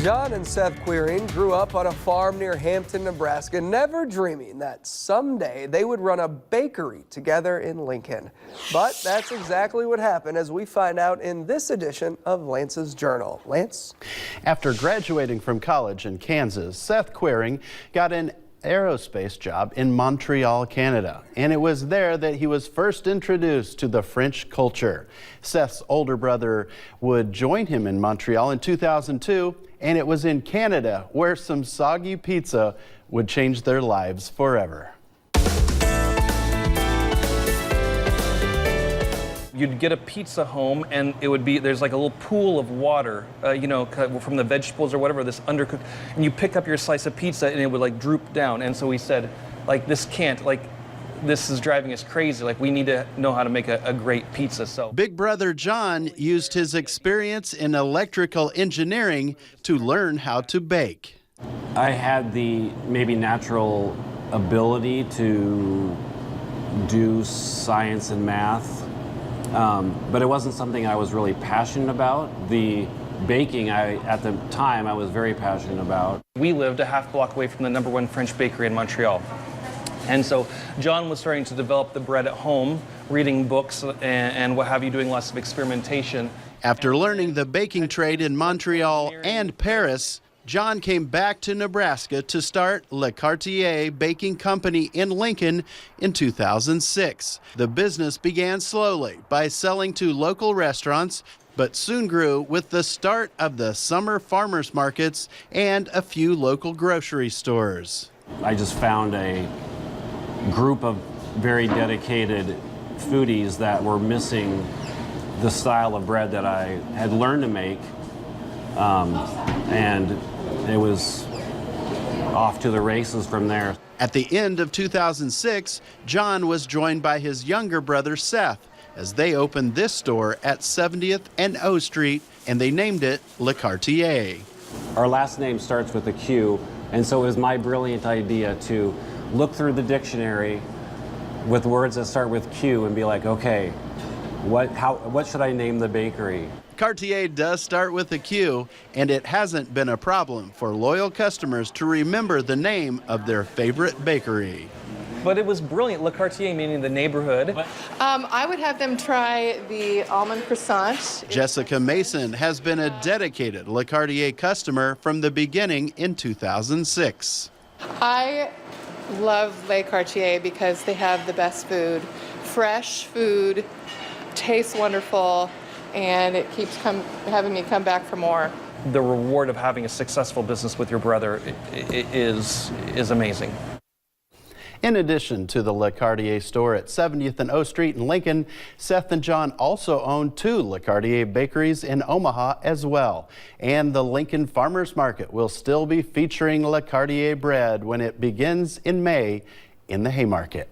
John and Seth Quiring grew up on a farm near Hampton, Nebraska, never dreaming that someday they would run a bakery together in Lincoln. But that's exactly what happened, as we find out in this edition of Lance's Journal. Lance? After graduating from college in Kansas, Seth Quiring got an aerospace job in Montreal, Canada, and it was there that he was first introduced to the French culture. Seth's older brother would join him in Montreal in 2002, and it was in Canada where some soggy pizza would change their lives forever. You'd get a pizza home, and it would be, there's like a little pool of water, from the vegetables or whatever, this undercooked, and you pick up your slice of pizza and it would like droop down. And so we said, like, this is driving us crazy. Like, we need to know how to make a great pizza. So Big brother John used his experience in electrical engineering to learn how to bake. I had the maybe natural ability to do science and math. But it wasn't something I was really passionate about. The baking, at the time, I was very passionate about. we lived a half block away from the #1 French bakery in Montreal. And so John was starting to develop the bread at home, reading books and what have you, doing lots of experimentation. After learning the baking trade in Montreal and Paris, John came back to Nebraska to start Le Quartier Baking Company in Lincoln in 2006. The business began slowly by selling to local restaurants, but soon grew with the start of the summer farmers markets and a few local grocery stores. I just found a group of very dedicated foodies that were missing the style of bread that I had learned to make, and it was off to the races from there. At the end of 2006, John was joined by his younger brother Seth as they opened this store at 70th and O Street, and they named it Le Quartier. Our last name starts with a Q, and so it was my brilliant idea to look through the dictionary with words that start with Q and be like, okay, what should I name the bakery? Quartier does start with a Q, and it hasn't been a problem for loyal customers to remember the name of their favorite bakery. But it was brilliant. Le Quartier, meaning the neighborhood. I would have them try the almond croissant. Jessica Mason has been a dedicated Le Quartier customer from the beginning in 2006. I love Le Quartier because they have the best food. Fresh food, tastes wonderful, and it keeps having me come back for more. The reward of having a successful business with your brother is amazing. In addition to the Le Quartier store at 70th and O Street in Lincoln, Seth and John also own 2 Le Quartier bakeries in Omaha as well. And the Lincoln Farmers Market will still be featuring Le Quartier bread when it begins in May in the Haymarket.